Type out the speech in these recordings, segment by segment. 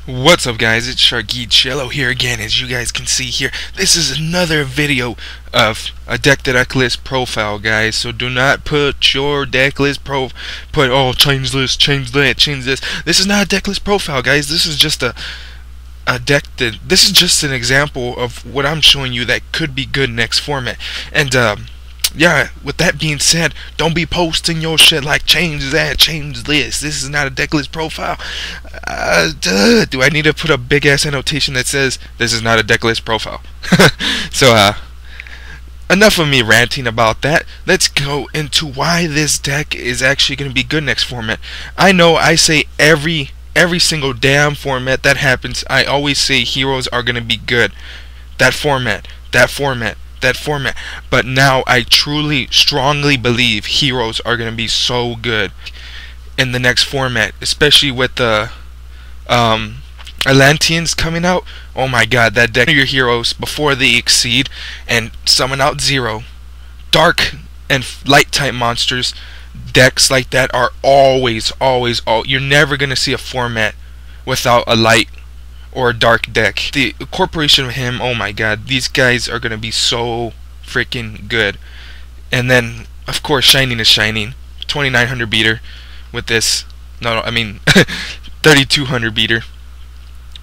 What's up, guys? It's Sharky here again. As you guys can see here, this is another video of a deck list profile, guys. So do not put your deck list oh, change this, change that, change this. This is not a deck list profile, guys. This is just a deck that this is just an example of what I'm showing you that could be good next format. And yeah, with that being said, don't be posting your shit like change that, change this. This is not a deck list profile. Do I need to put a big ass annotation that says this is not a deck list profile? So enough of me ranting about that. Let's go into why this deck is actually going to be good next format. I know I say every single damn format that happens, I always say heroes are going to be good. That format. But now I truly, strongly believe heroes are going to be so good in the next format, especially with the Atlanteans coming out. Oh my god, that deck, your heroes before they exceed and summon out zero. Dark and light type monsters, decks like that are always, you're never going to see a format without a light or a dark deck. The corporation of him, oh my god, these guys are gonna be so freaking good. And then of course Shining is Shining, 2900 beater with this, no I mean 3200 beater,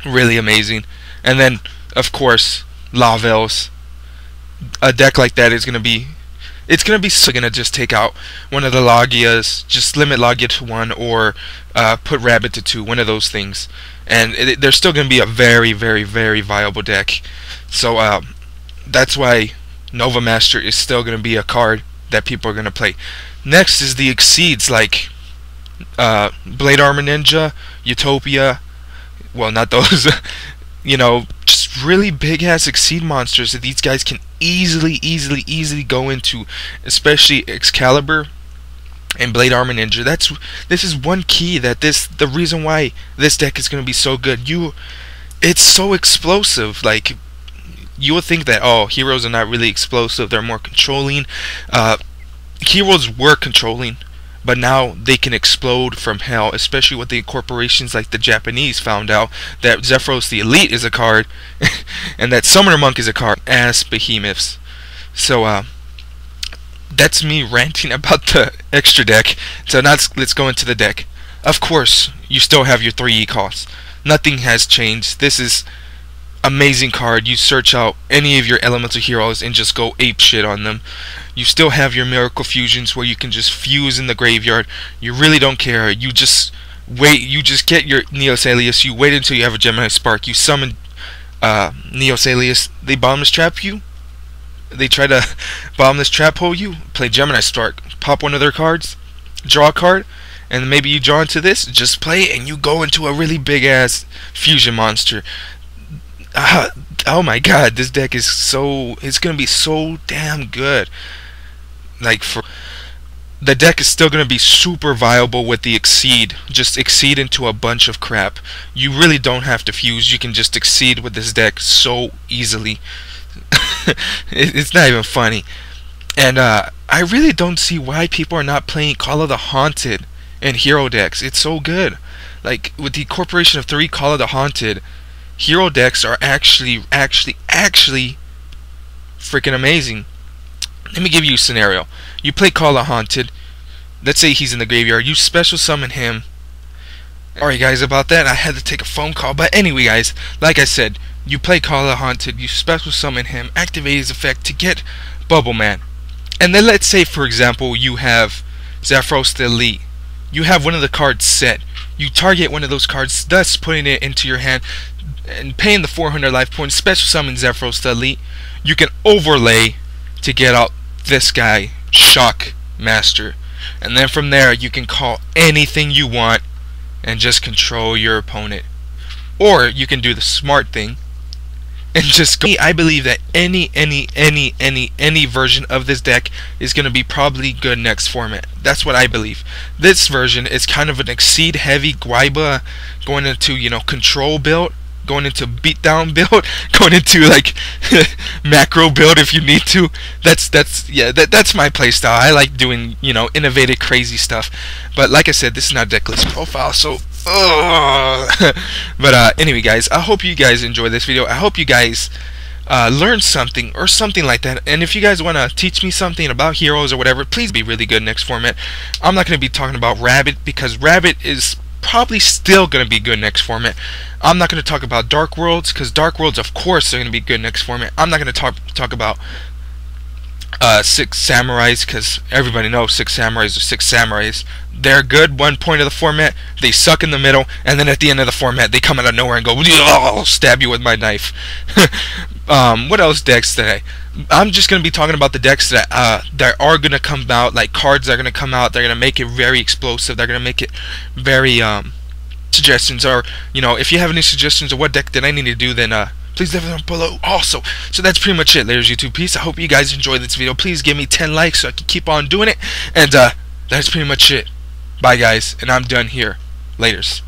really amazing. And then of course Lavels. A deck like that is gonna be, it's gonna just take out one of the Logias, just limit Logia to 1, or put Rabbit to 2, one of those things, and they're still gonna be a very viable deck. So that's why Nova Master is still gonna be a card that people are gonna play. Next is the Exceeds, like Blade Armor Ninja, Utopia, well, not those, you know, just really big ass Exceed monsters that these guys can easily go into, especially Excalibur and Blade Armor Ninja. This is one key that the reason why this deck is going to be so good. It's so explosive. Like, you would think that, oh, heroes are not really explosive, they're more controlling. Heroes were controlling, but now they can explode from hell, especially with the corporations like the Japanese found out that Zephyros the Elite is a card and that Summoner Monk is a card as behemoths. So that's me ranting about the extra deck. So now let's go into the deck. Of course, you still have your 3E costs. Nothing has changed. This is amazing card. You search out any of your elemental heroes and just go ape shit on them. You still have your miracle fusions where you can just fuse in the graveyard. You really don't care. You just wait. You just get your Neosalius. You wait until you have a Gemini Spark. You summon Neosalius. They bottomless trap you. They try to bottomless trap hole you. Play Gemini Spark. Pop one of their cards. Draw a card. And maybe you draw into this. Just play it and you go into a really big ass fusion monster. Oh my god, this deck is it's gonna be so damn good. Like, the deck is still gonna be super viable with the Exceed. Just Exceed into a bunch of crap. You really don't have to fuse. You can just Exceed with this deck so easily. It's not even funny. And I really don't see why people are not playing Call of the Haunted in hero decks. It's so good. Like, with the Corporation of 3 Call of the Haunted, hero decks are actually freaking amazing. Let me give you a scenario. You play Call of Haunted. Let's say he's in the graveyard. You special summon him. Alright guys, about that I had to take a phone call. But anyway guys, like I said, you play Call of Haunted. You special summon him. Activate his effect to get Bubble Man. And then let's say, for example, you have Zephyros the Elite. You have one of the cards set. You target one of those cards, thus putting it into your hand and paying the 400 life points, special summon Zephyros the Elite. You can overlay to get out this guy, Shock Master. And then from there, you can call anything you want and just control your opponent. Or you can do the smart thing and just go. I believe that any version of this deck is going to be probably good next format. That's what I believe. This version is kind of an Exceed heavy Guaiba going into, you know, control build, going into beatdown build, going into like macro build if you need to. That's my playstyle. I like doing, you know, innovative crazy stuff. But like I said, this is not deck list profile, so Ugh. But anyway, guys, I hope you guys enjoy this video. I hope you guys learn something or something like that. And if you guys want to teach me something about heroes or whatever, please be really good next format. I'm not going to be talking about Rabbit because Rabbit is probably still going to be good next format. I'm not going to talk about Dark Worlds because Dark Worlds, of course, are going to be good next format. I'm not going to talk about Six Samurais because everybody knows Six Samurais are Six Samurais. They're good one point of the format, they suck in the middle, and then at the end of the format they come out of nowhere and go, I'll stab you with my knife. What else decks today? I'm just going to be talking about the decks that are going to come out, like cards that are going to come out. They're going to make it very explosive. They're going to make it very suggestions, or if you have any suggestions of what deck that I need to do, then please leave them below also. So that's pretty much it, ladies. YouTube peace. I hope you guys enjoyed this video. Please give me 10 likes so I can keep on doing it, and that's pretty much it. Bye guys, and I'm done here. Laters.